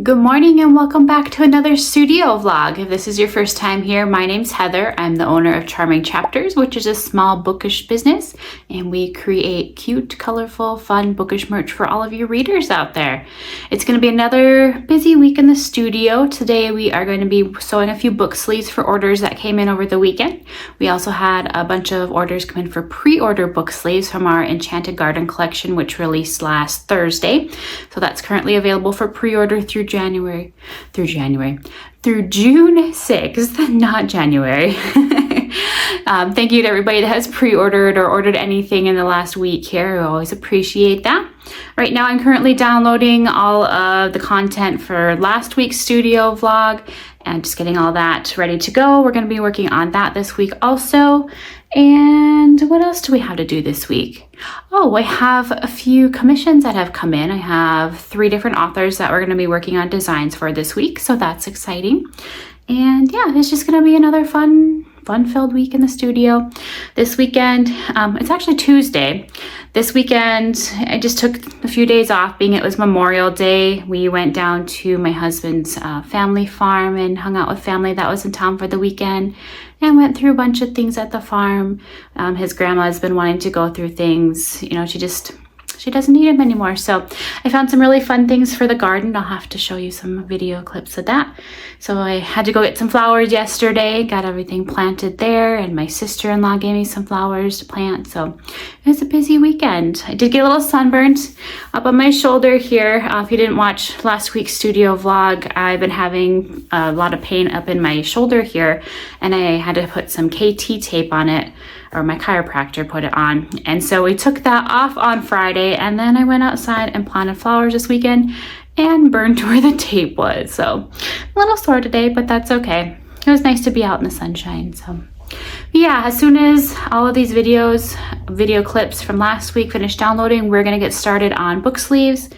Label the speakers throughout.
Speaker 1: Good morning and welcome back to another studio vlog. If this is your first time here, my name's Heather. I'm the owner of Charming Chapters, which is a small bookish business, and we create cute, colorful, fun bookish merch for all of you readers out there. It's going to be another busy week in the studio. Today we are going to be sewing a few book sleeves for orders that came in over the weekend. We also had a bunch of orders come in for pre-order book sleeves from our Enchanted Garden collection, which released last Thursday. So that's currently available for pre-order through June 6th, not January. Thank you to everybody that has pre-ordered or ordered anything in the last week here. I always appreciate that. Right now I'm currently downloading all of the content for last week's studio vlog and just getting all that ready to go. We're going to be working on that this week also. And what else do we have to do this week? Oh, I have a few commissions that have come in. I have 3 different authors that we're going to be working on designs for this week, so that's exciting. And yeah, it's just going to be another fun-filled week in the studio. This weekend, it's actually Tuesday. This weekend, I just took a few days off, being it was Memorial Day. We went down to my husband's family farm and hung out with family that was in town for the weekend and went through a bunch of things at the farm. His grandma has been wanting to go through things. You know, she doesn't need him anymore. So I found some really fun things for the garden. I'll have to show you some video clips of that. So I had to go get some flowers yesterday, got everything planted there, and my sister-in-law gave me some flowers to plant. So it was a busy weekend. I did get a little sunburnt up on my shoulder here. If you didn't watch last week's studio vlog, I've been having a lot of pain up in my shoulder here, and I had to put some KT tape on it, or my chiropractor put it on. And so we took that off on Friday, and then I went outside and planted flowers this weekend and burned where the tape was. So a little sore today, but that's okay. It was nice to be out in the sunshine. So yeah, as soon as all of these video clips from last week finish downloading, we're gonna get started on book sleeves.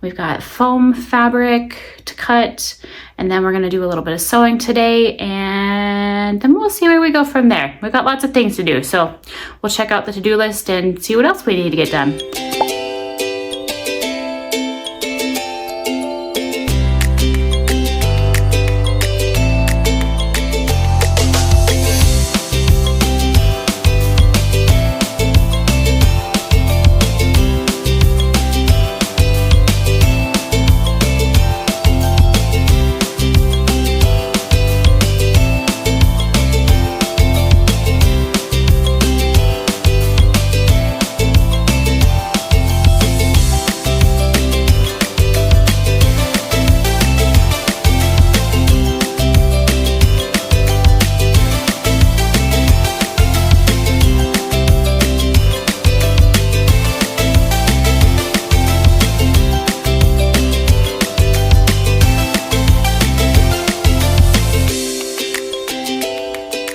Speaker 1: We've got foam fabric to cut, and then we're gonna do a little bit of sewing today, and then we'll see where we go from there. We've got lots of things to do, so we'll check out the to-do list and see what else we need to get done.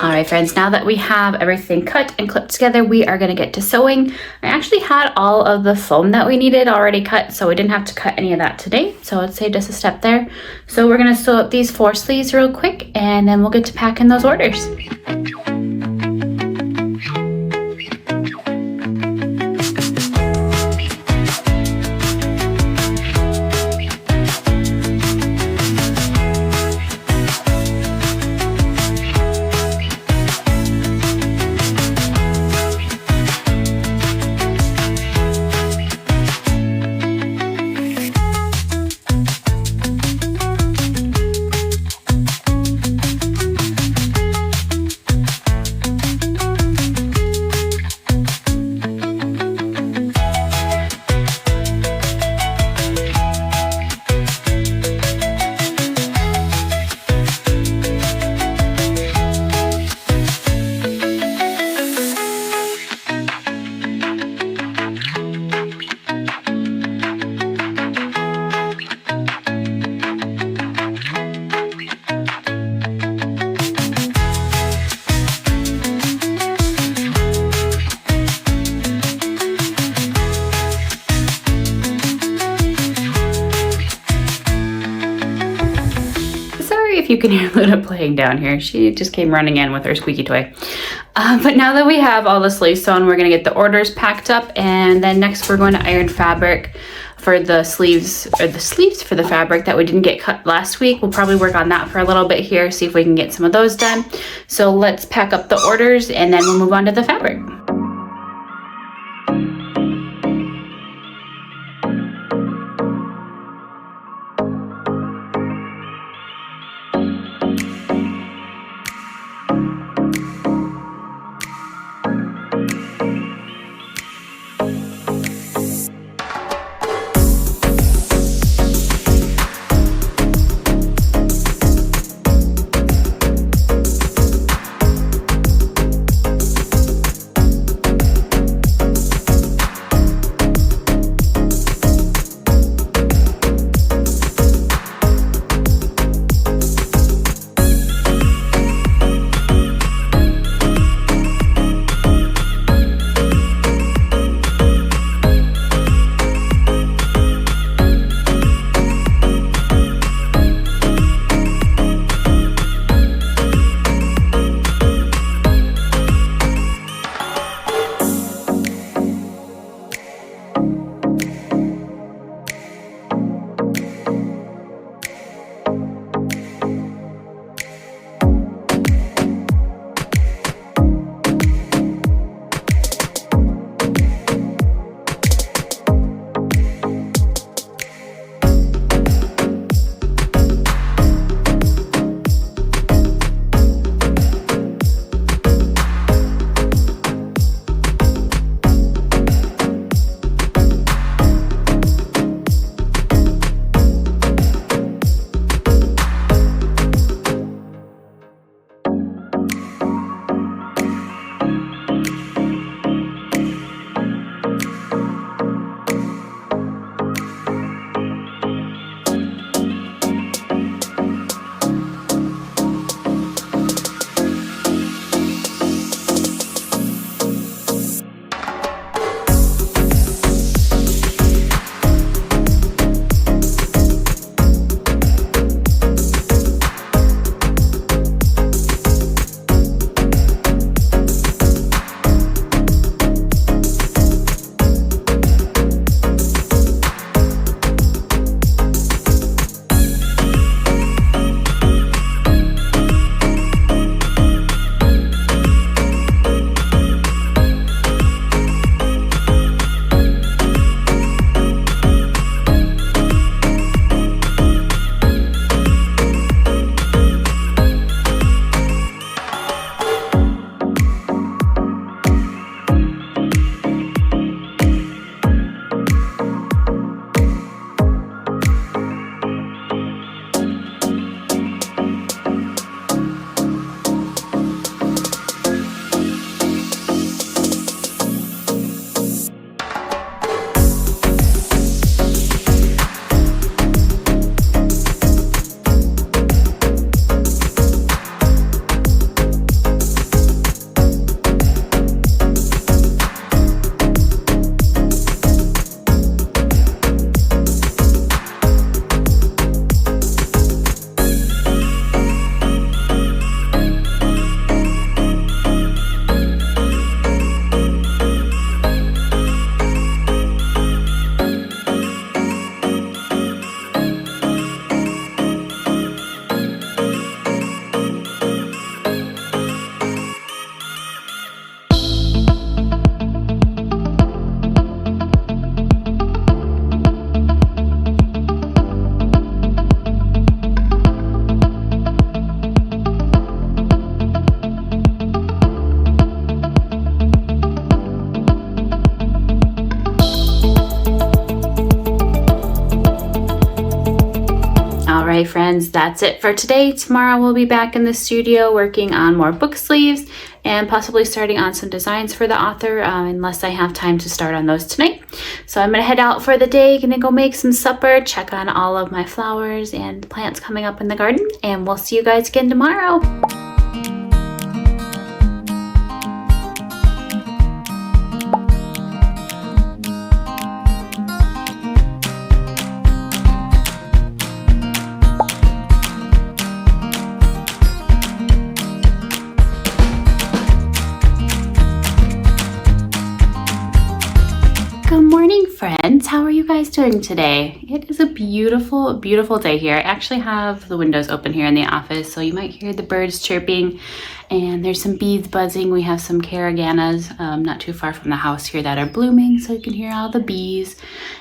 Speaker 1: All right, friends, now that we have everything cut and clipped together, we are going to get to sewing. I actually had all of the foam that we needed already cut, so we didn't have to cut any of that today. So I'd say just a step there. So we're going to sew up these 4 sleeves real quick, and then we'll get to packing those orders. If you can hear Luna playing down here, she just came running in with her squeaky toy. But now that we have all the sleeves sewn, we're gonna get the orders packed up, and then next we're going to iron fabric. for the sleeves, or the sleeves for the fabric that we didn't get cut last week. We'll probably work on that for a little bit here, see if we can get some of those done. So let's pack up the orders and then we'll move on to the fabric. right, friends, that's it for today. Tomorrow we'll be back in the studio working on more book sleeves and possibly starting on some designs for the author, unless I have time to start on those tonight. So I'm gonna head out for the day, gonna go make some supper, check on all of my flowers and plants coming up in the garden, and we'll see you guys again tomorrow. Good morning, friends. how are you guys doing today? It is a beautiful, beautiful day here. I actually have the windows open here in the office, so you might hear the birds chirping and there's some bees buzzing. We have some caraganas not too far from the house here that are blooming, so you can hear all the bees,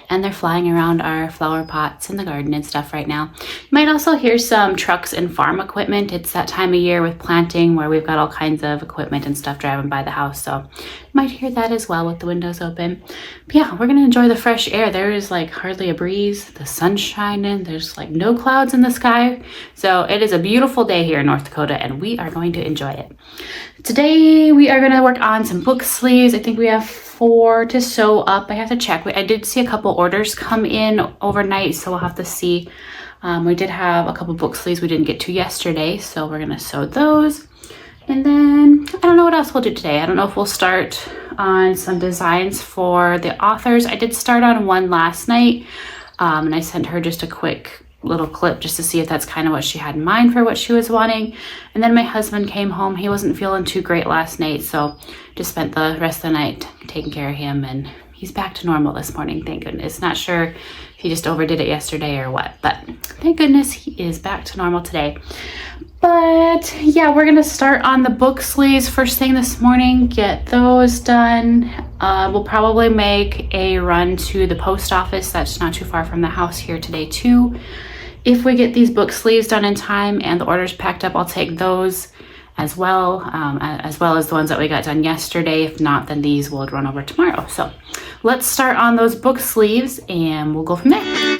Speaker 1: and they're flying around our flower pots in the garden and stuff right now. You might also hear some trucks and farm equipment. It's that time of year with planting where we've got all kinds of equipment and stuff driving by the house, so you might hear that as well with the windows open. But yeah, we're gonna enjoy the fresh air. There is like hardly a breeze, the sun's shining, there's like no clouds in the sky, so it is a beautiful day here in North Dakota, and we are going to enjoy it. Today we are going to work on some book sleeves. I think we have 4 to sew up. I have to check. I did see a couple orders come in overnight, so we'll have to see. We did have a couple book sleeves we didn't get to yesterday, so we're going to sew those. And then I don't know what else we'll do today. I don't know if we'll start on some designs for the authors. I did start on one last night, and I sent her just a quick little clip just to see if that's kind of what she had in mind for what she was wanting. And then my husband came home. He wasn't feeling too great last night, so just spent the rest of the night taking care of him, and he's back to normal this morning, thank goodness. Not sure if he just overdid it yesterday or what, but thank goodness he is back to normal today. But yeah, we're gonna start on the book sleeves first thing this morning, get those done. We'll probably make a run to the post office that's not too far from the house here today too. If we get these book sleeves done in time and the orders packed up, I'll take those as well as the ones that we got done yesterday. If not, then these will run over tomorrow. So let's start on those book sleeves and we'll go from there.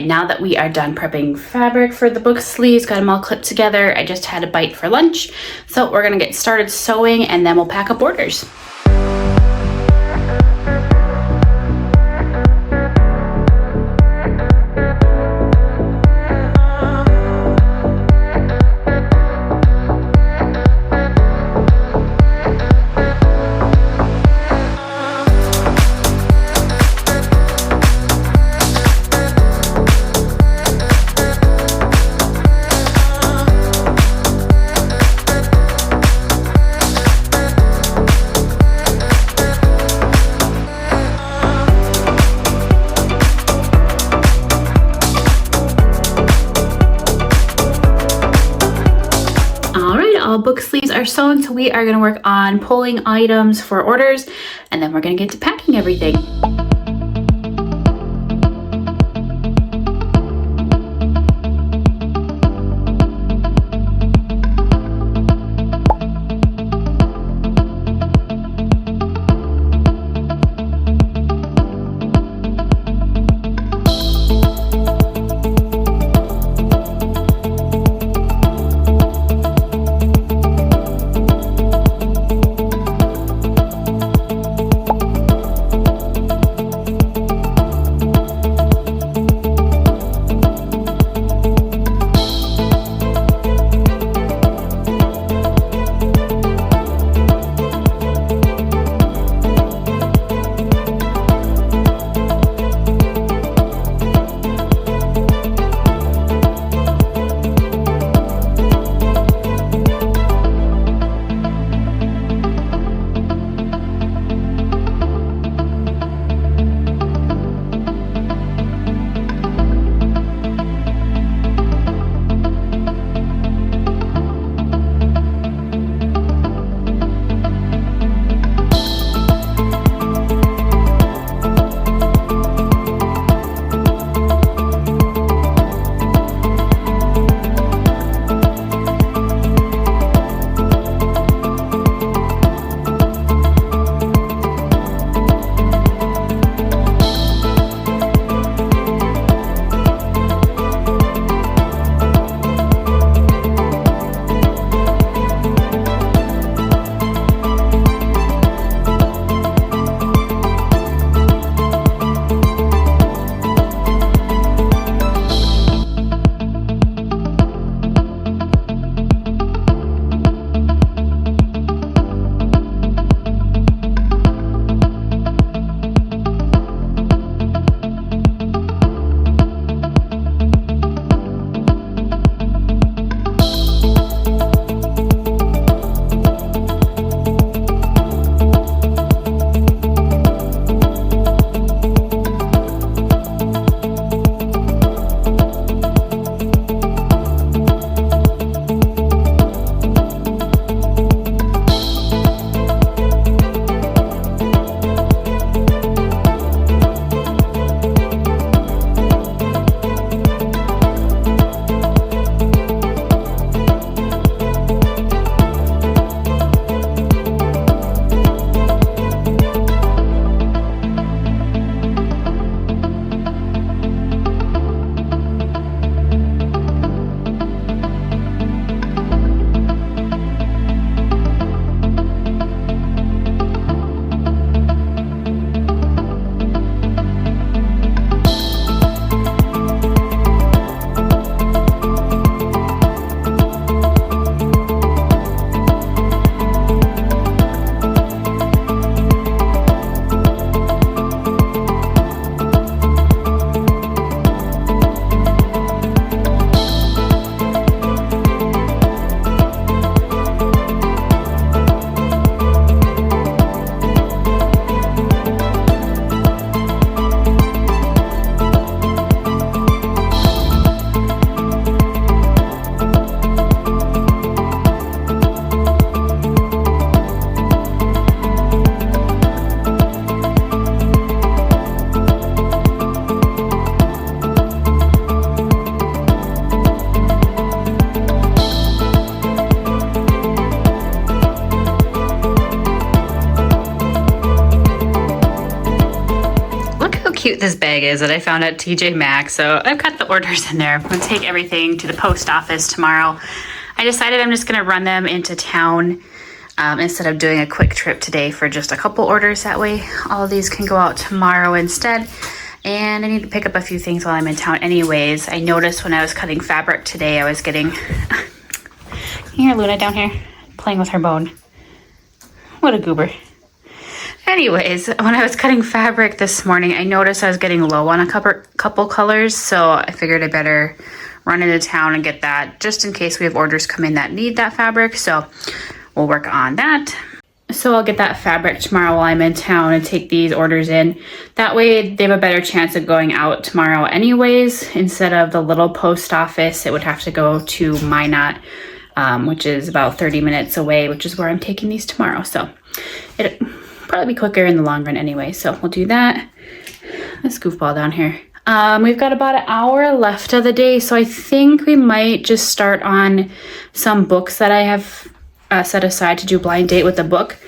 Speaker 1: Now that we are done prepping fabric for the book sleeves, got them all clipped together, I just had a bite for lunch, so we're gonna get started sewing and then we'll pack up orders. All book sleeves are sewn, so we are going to work on pulling items for orders, and then we're going to get to packing everything. his bag is that I found at TJ Maxx. So I've got the orders in there. I'm going to take everything to the post office tomorrow. I decided I'm just going to run them into town instead of doing a quick trip today for just a couple orders. That way all of these can go out tomorrow instead. And I need to pick up a few things while I'm in town anyways. I noticed when I was cutting fabric today, I was getting... Here, Luna down here, playing with her bone. What a goober. Anyways, when I was cutting fabric this morning, I noticed I was getting low on a couple colors. So I figured I better run into town and get that just in case we have orders come in that need that fabric. So we'll work on that. So I'll get that fabric tomorrow while I'm in town and take these orders in. That way they have a better chance of going out tomorrow anyways. Instead of the little post office, it would have to go to Minot, which is about 30 minutes away, which is where I'm taking these tomorrow. So it'll probably be quicker in the long run anyway. So we'll do that. This goofball down here. We've got about an hour left of the day. So I think we might just start on some books that I have set aside to do blind date with a book.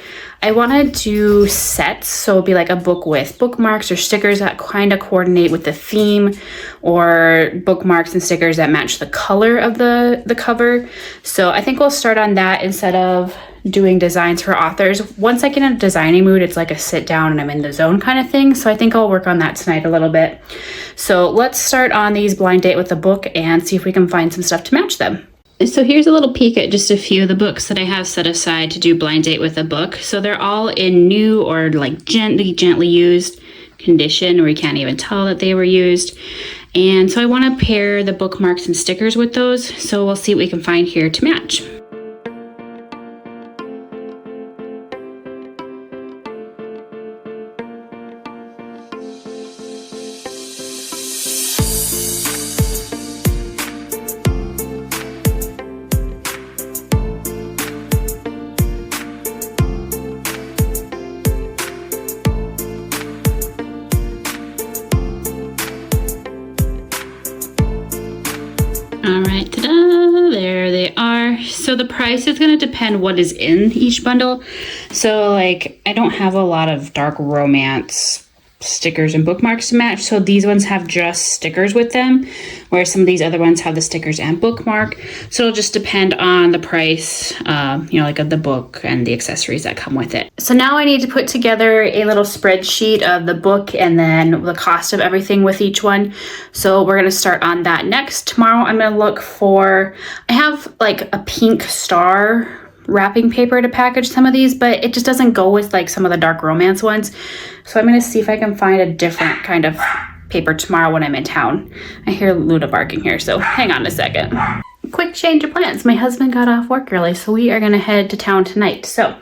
Speaker 1: I want to do sets, so it'll be like a book with bookmarks or stickers that kind of coordinate with the theme, or bookmarks and stickers that match the color of the cover. So I think we'll start on that instead of doing designs for authors. Once I get in a designing mood, it's like a sit down and I'm in the zone kind of thing. So I think I'll work on that tonight a little bit. So let's start on these blind date with a book and see if we can find some stuff to match them. So here's a little peek at just a few of the books that I have set aside to do blind date with a book. So they're all in new or like gently used condition, where you can't even tell that they were used. And so I want to pair the bookmarks and stickers with those. So we'll see what we can find here to match. All right, ta-da, there they are. So the price is going to depend what is in each bundle. So like, I don't have a lot of dark romance stickers and bookmarks to match. So these ones have just stickers with them, whereas some of these other ones have the stickers and bookmark. So it'll just depend on the price, like of the book and the accessories that come with it. So now I need to put together a little spreadsheet of the book and then the cost of everything with each one. So we're going to start on that next. Tomorrow I'm going to look for, I have like a pink star wrapping paper to package some of these, but it just doesn't go with like some of the dark romance ones. So I'm going to see if I can find a different kind of paper tomorrow when I'm in town. I hear Luna barking here, so hang on a second. Quick change of plans. My husband got off work early, so we are going to head to town tonight. So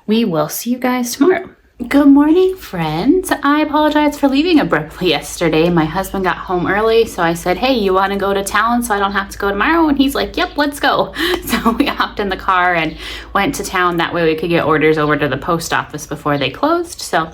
Speaker 1: we will see you guys tomorrow. Good morning, friends. I apologize for leaving abruptly yesterday. My husband got home early, so I said, hey, you want to go to town so I don't have to go tomorrow? And he's like, yep, let's go. So we hopped in the car and went to town. That way we could get orders over to the post office before they closed. So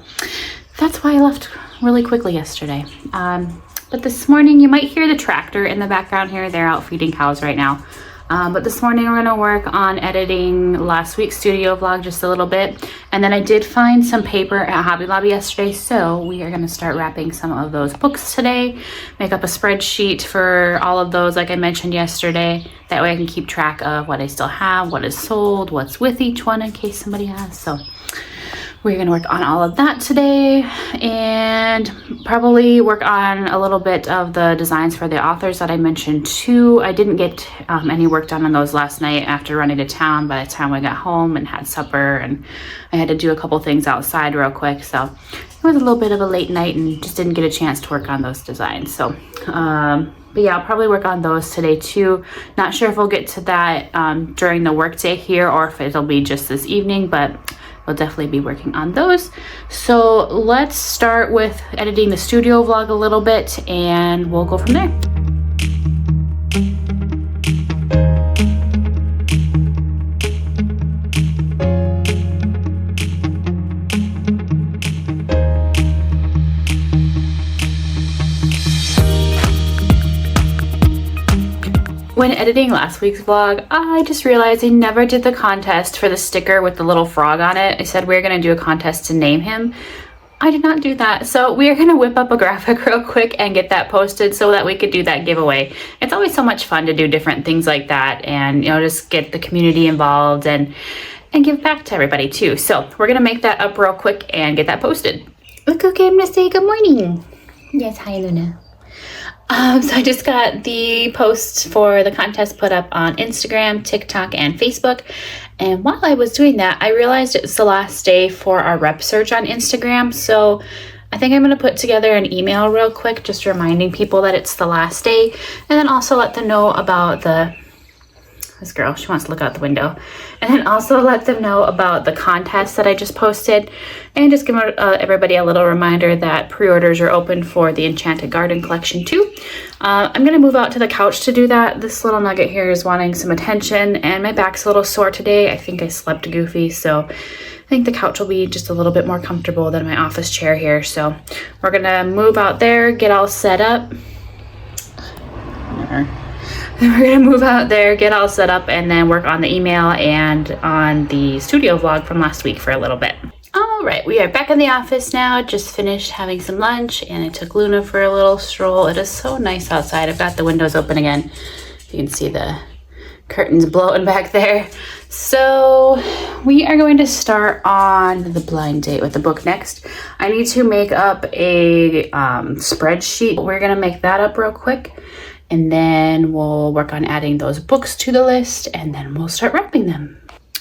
Speaker 1: that's why I left really quickly yesterday. But this morning, you might hear the tractor in the background here. They're out feeding cows right now. But this morning we're going to work on editing last week's studio vlog just a little bit. And then I did find some paper at Hobby Lobby yesterday, so we are going to start wrapping some of those books today. Make up a spreadsheet for all of those like I mentioned yesterday. That way I can keep track of what I still have, what is sold, what's with each one in case somebody has. So we're going to work on all of that today and probably work on a little bit of the designs for the authors that I mentioned too. I didn't get any work done on those last night after running to town. By the time I got home and had supper, and I had to do a couple things outside real quick. So it was a little bit of a late night and just didn't get a chance to work on those designs. So, but yeah, I'll probably work on those today too. Not sure if we'll get to that during the workday here or if it'll be just this evening, but we'll definitely be working on those. So let's start with editing the studio vlog a little bit and we'll go from there. When editing last week's vlog, I just realized I never did the contest for the sticker with the little frog on it. I said we were going to do a contest to name him. I did not do that. So we are going to whip up a graphic real quick and get that posted so that we could do that giveaway. It's always so much fun to do different things like that and, you know, just get the community involved and give back to everybody too. So we're going to make that up real quick and get that posted. Look who came to say good morning. Yes, hi Luna. So I just got the posts for the contest put up on Instagram, TikTok, and Facebook. And while I was doing that, I realized it's the last day for our rep search on Instagram. So I think I'm going to put together an email real quick, just reminding people that it's the last day. And then also let them know about this girl, she wants to look out the window. And then also let them know about the contest that I just posted. And just give everybody a little reminder that pre-orders are open for the Enchanted Garden collection too. I'm going to move out to the couch to do that. This little nugget here is wanting some attention and my back's a little sore today. I think I slept goofy, so I think the couch will be just a little bit more comfortable than my office chair here. So we're going to move out there, get all set up. We're going to move out there, get all set up, and then work on the email and on the studio vlog from last week for a little bit. All right, we are back in the office now. Just finished having some lunch, and I took Luna for a little stroll. It is so nice outside. I've got the windows open again. You can see the curtains blowing back there. So we are going to start on the blind date with the book next. I need to make up a spreadsheet. We're going to make that up real quick. And then we'll work on adding those books to the list, and then we'll start wrapping them.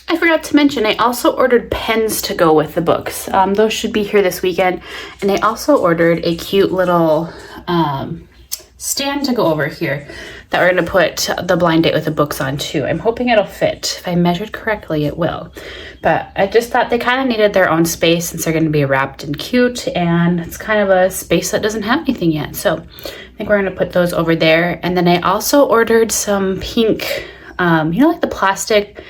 Speaker 1: I forgot to mention, I also ordered pens to go with the books. Those should be here this weekend. And I also ordered a cute little stand to go over here that we're going to put the blind date with the books on too. I'm hoping it'll fit. If I measured correctly, it will. But I just thought they kind of needed their own space since they're going to be wrapped and cute, and it's kind of a space that doesn't have anything yet. So I think we're going to put those over there. And then I also ordered some pink, you know, like the plastic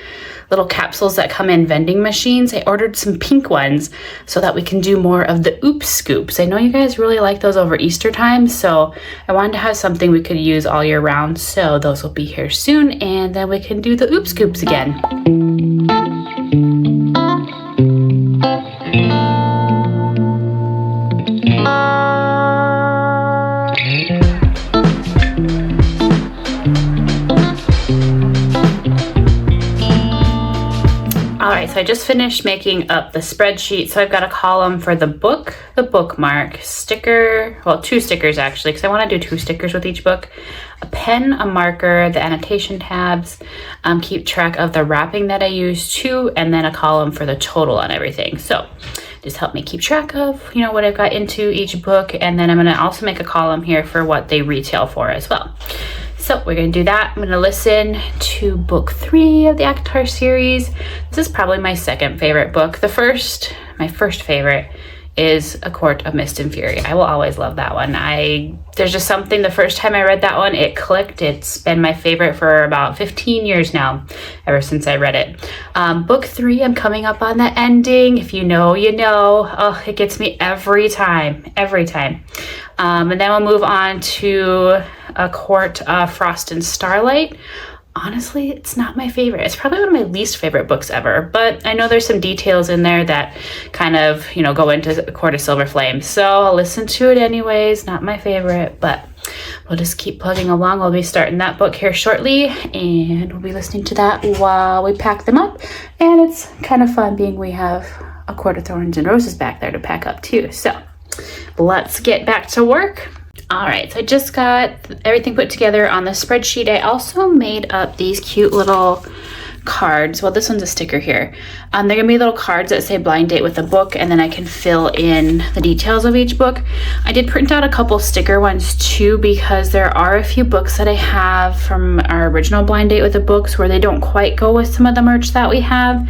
Speaker 1: little capsules that come in vending machines. I ordered some pink ones so that we can do more of the Oops Scoops. I know you guys really like those over Easter time, so I wanted to have something we could use all year round. So those will be here soon, and then we can do the Oops Scoops again. So I just finished making up the spreadsheet. So I've got a column for the book, the bookmark, sticker, well, 2 stickers actually, because I want to do 2 stickers with each book, a pen, a marker, the annotation tabs, keep track of the wrapping that I use too, and then a column for the total on everything. So just help me keep track of, you know, what I've got into each book. And then I'm going to also make a column here for what they retail for as well. So we're going to do that. I'm going to listen to book 3 of the ACOTAR series. This is probably my second favorite book. My first favorite is A Court of Mist and Fury. I will always love that one. There's just something, the first time I read that one, it clicked. It's been my favorite for about 15 years now, ever since I read it. Book 3, I'm coming up on the ending. If you know, you know. Oh, it gets me every time. And then we'll move on to A Court of Frost and Starlight. Honestly, it's not my favorite. It's probably one of my least favorite books ever, but I know there's some details in there that kind of, you know, go into A Court of Silver Flame. So I'll listen to it anyways. Not my favorite, but we'll just keep plugging along. We'll be starting that book here shortly, and we'll be listening to that while we pack them up. And it's kind of fun being we have A Court of Thorns and Roses back there to pack up too. So let's get back to work. All right, so I just got everything put together on the spreadsheet. I also made up these cute little cards. Well, this one's a sticker here. They're gonna be little cards that say blind date with a book, and then I can fill in the details of each book. I did print out a couple sticker ones too, because there are a few books that I have from our original blind date with the books where they don't quite go with some of the merch that we have,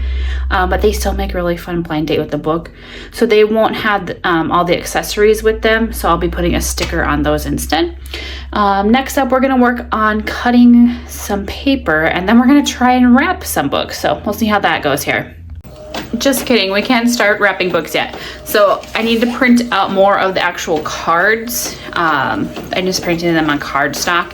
Speaker 1: but they still make a really fun blind date with the book. So they won't have all the accessories with them, so I'll be putting a sticker on those instead. Next up, we're gonna work on cutting some paper, and then we're gonna try and wrap some books. So we'll see how that goes here. Just kidding, we can't start wrapping books yet. So I need to print out more of the actual cards. I'm just printing them on cardstock.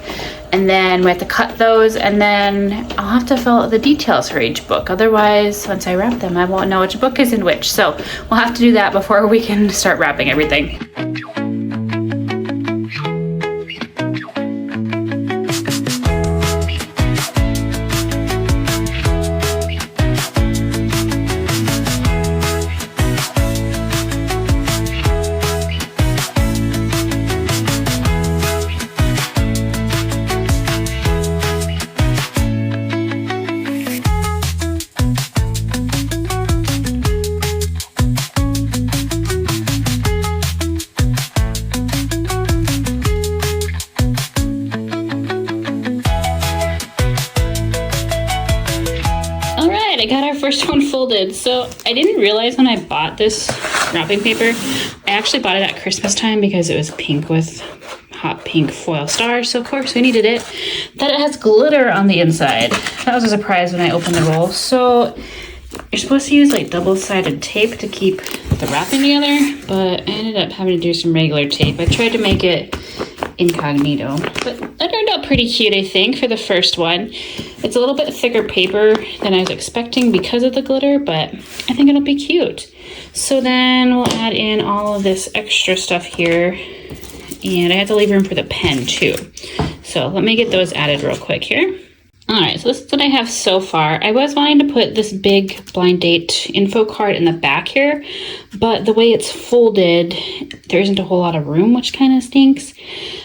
Speaker 1: And then we have to cut those, and then I'll have to fill out the details for each book. Otherwise, once I wrap them, I won't know which book is in which. So we'll have to do that before we can start wrapping everything. I got our first one folded. So I didn't realize when I bought this wrapping paper, I actually bought it at Christmas time because it was pink with hot pink foil stars. So of course we needed it. That it has glitter on the inside. That was a surprise when I opened the roll. So you're supposed to use like double-sided tape to keep the wrapping together, but I ended up having to do some regular tape. I tried to make it incognito, but that turned out pretty cute, I think, for the first one. It's a little bit thicker paper than I was expecting because of the glitter, but I think it'll be cute. So then we'll add in all of this extra stuff here, and I have to leave room for the pen too. So let me get those added real quick here. All right, so this is what I have so far. I was wanting to put this big blind date info card in the back here, but the way it's folded, there isn't a whole lot of room, which kind of stinks,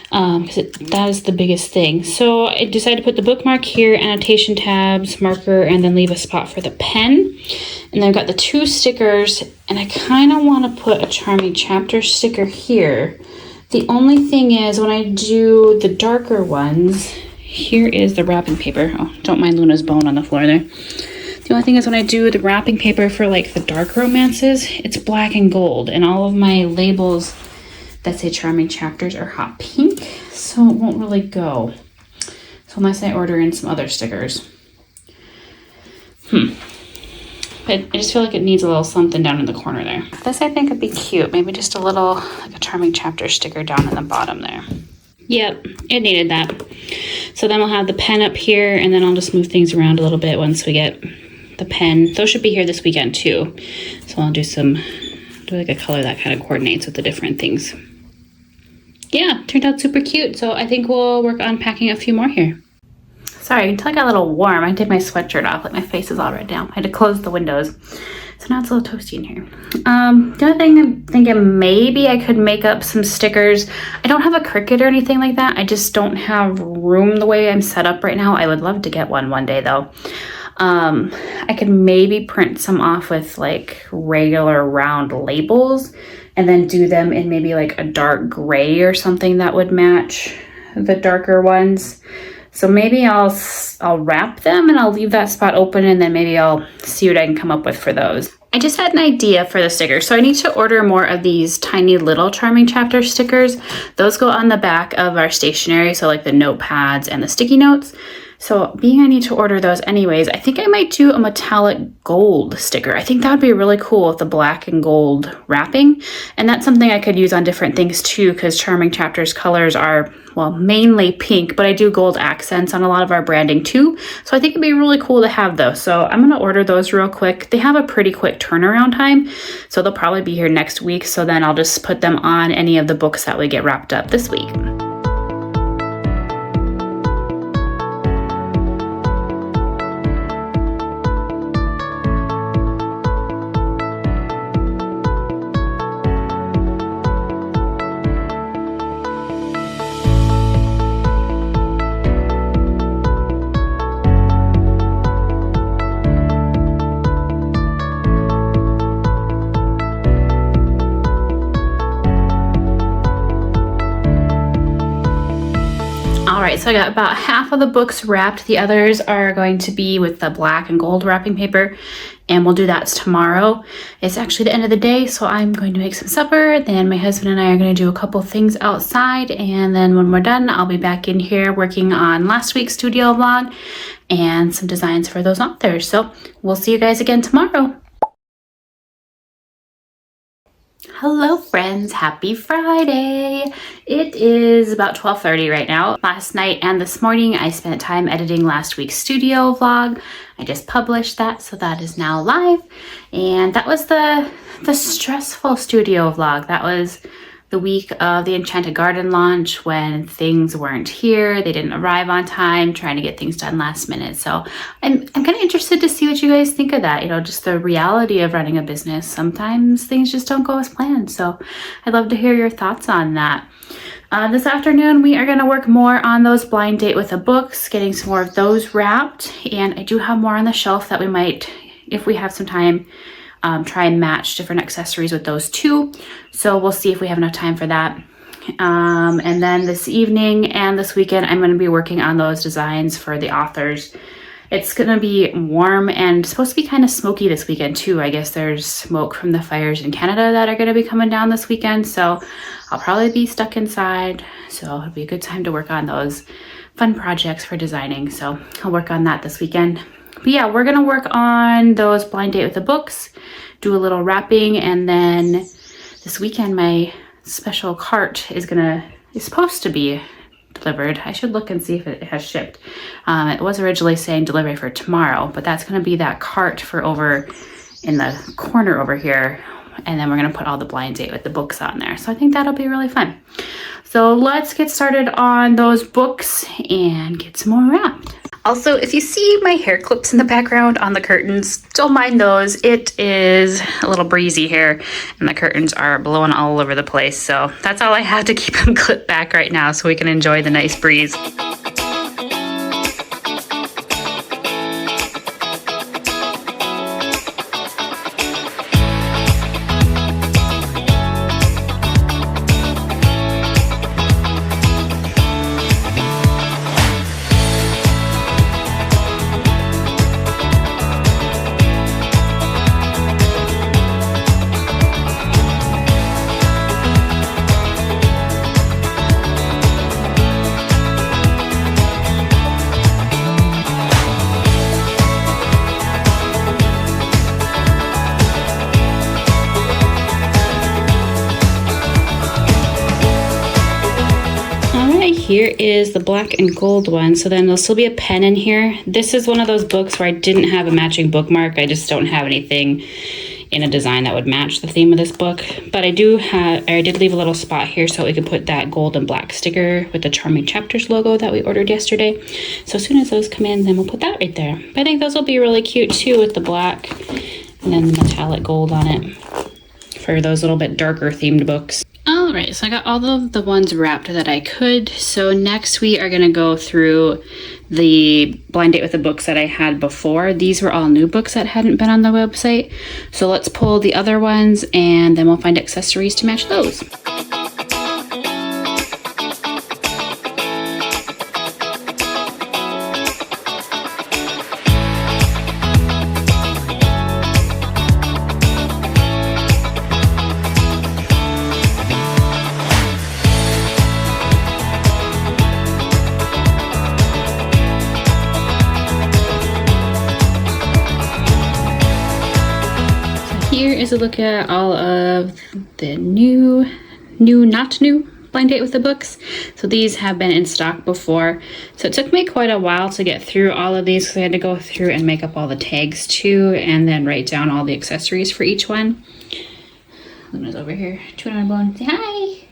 Speaker 1: because that is the biggest thing. So I decided to put the bookmark here, annotation tabs, marker, and then leave a spot for the pen. And then I've got the 2 stickers, and I kind of want to put a Charming Chapter sticker here. The only thing is when I do the darker ones, here is the wrapping paper. Oh, don't mind Luna's bone on the floor there. The only thing is when I do the wrapping paper for like the dark romances, it's black and gold, and all of my labels that say Charming Chapters are hot pink, so it won't really go. So unless I order in some other stickers. But I just feel like it needs a little something down in the corner there. This I think would be cute. Maybe just a little, like a Charming Chapter sticker down in the bottom there. Yep, it needed that. So then we'll have the pen up here, and then I'll just move things around a little bit once we get the pen. Those should be here this weekend too. So I'll do like a color that kind of coordinates with the different things. Yeah, turned out super cute. So I think we'll work on packing a few more here. Sorry, until I got a little warm, I did my sweatshirt off, like my face is all red now. I had to close the windows. So now it's a little toasty in here. The other thing I'm thinking maybe I could make up some stickers. I don't have a Cricut or anything like that. I just don't have room the way I'm set up right now. I would love to get one day though. I could maybe print some off with like regular round labels and then do them in maybe like a dark gray or something that would match the darker ones. So maybe I'll wrap them and I'll leave that spot open, and then maybe I'll see what I can come up with for those. I just had an idea for the stickers. So I need to order more of these tiny little Charming Chapter stickers. Those go on the back of our stationery, so like the notepads and the sticky notes. So being I need to order those anyways, I think I might do a metallic gold sticker. I think that would be really cool with the black and gold wrapping. And that's something I could use on different things too, because Charming Chapter's colors are, well, mainly pink, but I do gold accents on a lot of our branding too. So I think it'd be really cool to have those. So I'm gonna order those real quick. They have a pretty quick turnaround time, so they'll probably be here next week. So then I'll just put them on any of the books that we get wrapped up this week. Alright, so I got about half of the books wrapped. The others are going to be with the black and gold wrapping paper, and we'll do that tomorrow. It's actually the end of the day, so I'm going to make some supper. Then my husband and I are going to do a couple things outside, and then when we're done, I'll be back in here working on last week's studio vlog and some designs for those authors. So we'll see you guys again tomorrow. Hello friends, happy Friday. It is about 12:30 right now. Last night and this morning I spent time editing last week's studio vlog. I just published that, so that is now live. And that was the stressful studio vlog. That was the week of the Enchanted Garden launch when things weren't here. They didn't arrive on time, trying to get things done last minute. So I'm kind of interested to see what you guys think of that. You know, just the reality of running a business. Sometimes things just don't go as planned. So I'd love to hear your thoughts on that. This afternoon, we are going to work more on those blind date with the books, getting some more of those wrapped. And I do have more on the shelf that we might, if we have some time, try and match different accessories with those too. So we'll see if we have enough time for that. And then this evening and this weekend, I'm going to be working on those designs for the authors. It's going to be warm and supposed to be kind of smoky this weekend too. I guess there's smoke from the fires in Canada that are going to be coming down this weekend. So I'll probably be stuck inside. So it'll be a good time to work on those fun projects for designing. So I'll work on that this weekend. But yeah, we're going to work on those blind date with the books, do a little wrapping, and then this weekend my special cart is supposed to be delivered. I should look and see if it has shipped. It was originally saying delivery for tomorrow, but that's going to be that cart for over in the corner over here. And then we're going to put all the blind date with the books on there. So I think that'll be really fun. So let's get started on those books and get some more wrapped. Also, if you see my hair clips in the background on the curtains, don't mind those. It is a little breezy here and the curtains are blowing all over the place. So that's all I have to keep them clipped back right now so we can enjoy the nice breeze. Here is the black and gold one. So then there'll still be a pen in here. This is one of those books where I didn't have a matching bookmark. I just don't have anything in a design that would match the theme of this book. But I did leave a little spot here so we could put that gold and black sticker with the Charming Chapters logo that we ordered yesterday. So as soon as those come in, then we'll put that right there. But I think those will be really cute too with the black and then the metallic gold on it for those little bit darker themed books. All right, so I got all of the ones wrapped that I could. So next we are gonna go through the blind date with the books that I had before. These were all new books that hadn't been on the website. So let's pull the other ones and then we'll find accessories to match those. Here is a look at all of the not new blind date with the books. So these have been in stock before. So it took me quite a while to get through all of these because I had to go through and make up all the tags too and then write down all the accessories for each one. Luna's over here chewing on a bone. Say hi.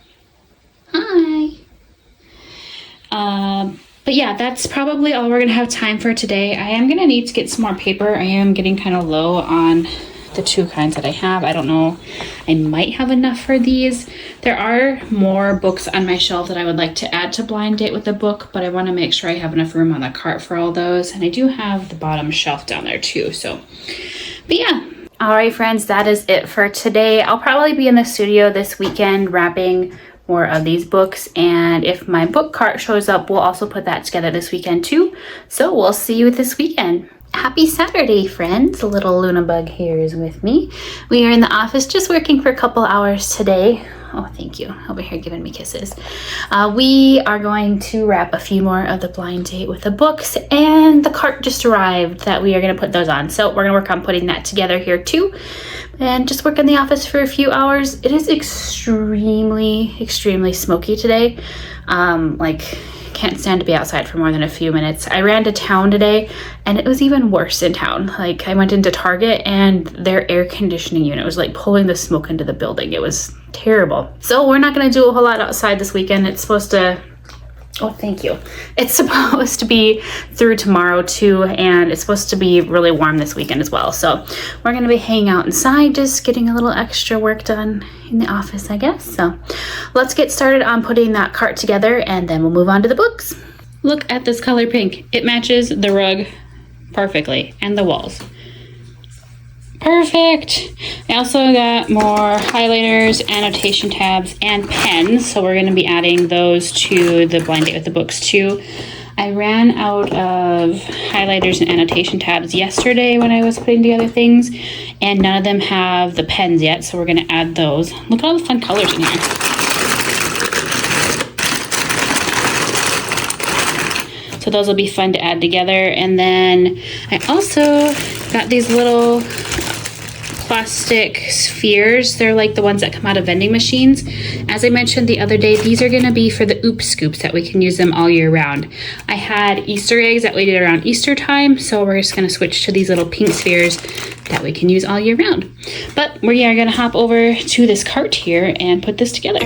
Speaker 1: Hi. But yeah, that's probably all we're gonna have time for today. I am gonna need to get some more paper. I am getting kind of low on the two kinds that I have. I don't know, I might have enough for these. There are more books on my shelf that I would like to add to blind date with the book, but I want to make sure I have enough room on the cart for all those. And I do have the bottom shelf down there too. So, but yeah. All right, friends, that is it for today. I'll probably be in the studio this weekend wrapping more of these books, and if my book cart shows up, we'll also put that together this weekend too. So we'll see you this weekend. Happy Saturday, friends. Little Luna Bug here is with me. We are in the office just working for a couple hours today. Oh, thank you. Over here giving me kisses. We are going to wrap a few more of the blind date with the books, and the cart just arrived that we are going to put those on. So we're going to work on putting that together here too, and just work in the office for a few hours. It is extremely, extremely smoky today. Like, can't stand to be outside for more than a few minutes. I ran to town today and it was even worse in town. Like, I went into Target and their air conditioning unit was like pulling the smoke into the building. It was terrible. So we're not going to do a whole lot outside this weekend. It's supposed to, oh, thank you. It's supposed to be through tomorrow too, and it's supposed to be really warm this weekend as well. So we're going to be hanging out inside, just getting a little extra work done in the office, I guess. So let's get started on putting that cart together, and then we'll move on to the books. Look at this color pink. It matches the rug perfectly and the walls. Perfect. I also got more highlighters, annotation tabs, and pens. So we're going to be adding those to the blind date with the books too. I ran out of highlighters and annotation tabs yesterday when I was putting together things, and none of them have the pens yet. So we're going to add those. Look at all the fun colors in here. So those will be fun to add together. And then I also got these little plastic spheres. They're like the ones that come out of vending machines. As I mentioned the other day, these are going to be for the Oop Scoops that we can use them all year round. I had Easter eggs that we did around Easter time, so we're just going to switch to these little pink spheres that we can use all year round. But we are going to hop over to this cart here and put this together.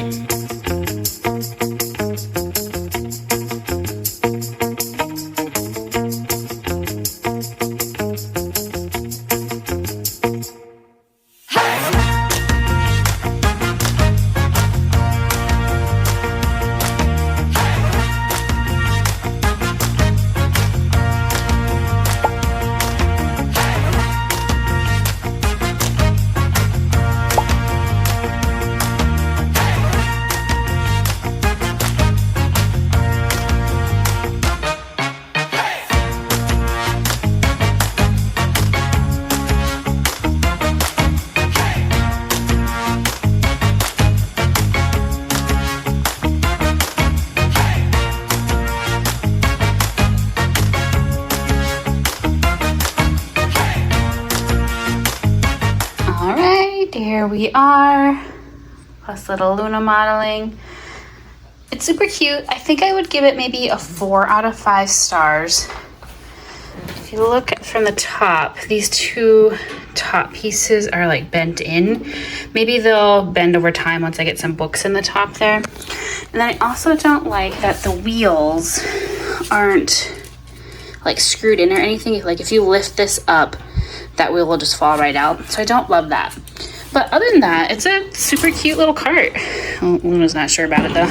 Speaker 1: Here we are, plus little Luna modeling. It's super cute. I think I would give it maybe a 4 out of 5 stars. If you look from the top, these two top pieces are like bent in. Maybe they'll bend over time once I get some books in the top there. And then I also don't like that the wheels aren't like screwed in or anything. Like if you lift this up, that wheel will just fall right out. So I don't love that. But other than that, it's a super cute little cart. Oh, Luna's not sure about it though.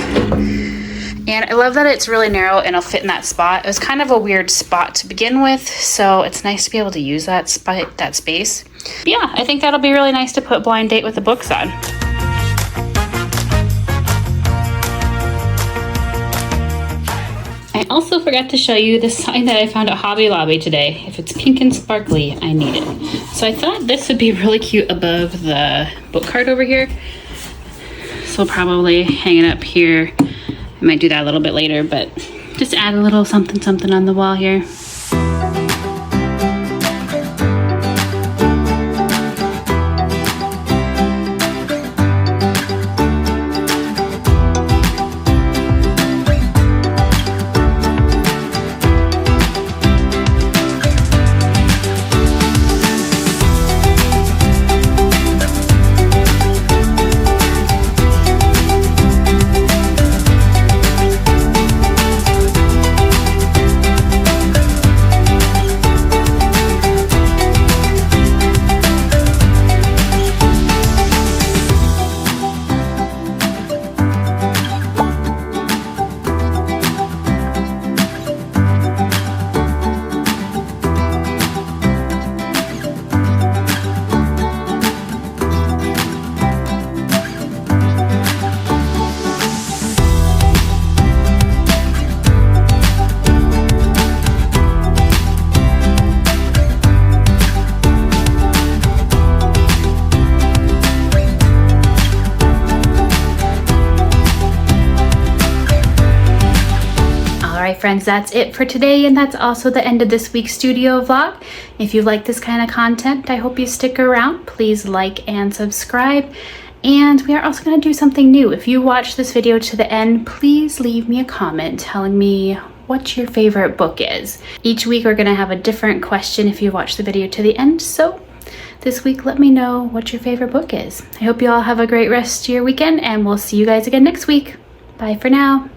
Speaker 1: And I love that it's really narrow and it'll fit in that spot. It was kind of a weird spot to begin with, so it's nice to be able to use that space. But yeah, I think that'll be really nice to put blind date with the books on. I also forgot to show you the sign that I found at Hobby Lobby today. If it's pink and sparkly, I need it. So I thought this would be really cute above the book cart over here. So I'll probably hang it up here. I might do that a little bit later, but just add a little something something on the wall here. friends, that's it for today, and that's also the end of this week's studio vlog. If you like this kind of content, I hope you stick around. Please like and subscribe. And we are also going to do something new. If you watch this video to the end, please leave me a comment telling me what your favorite book is. Each week we're going to have a different question if you watch the video to the end. So this week, let me know what your favorite book is. I hope you all have a great rest of your weekend, and we'll see you guys again next week. Bye for now.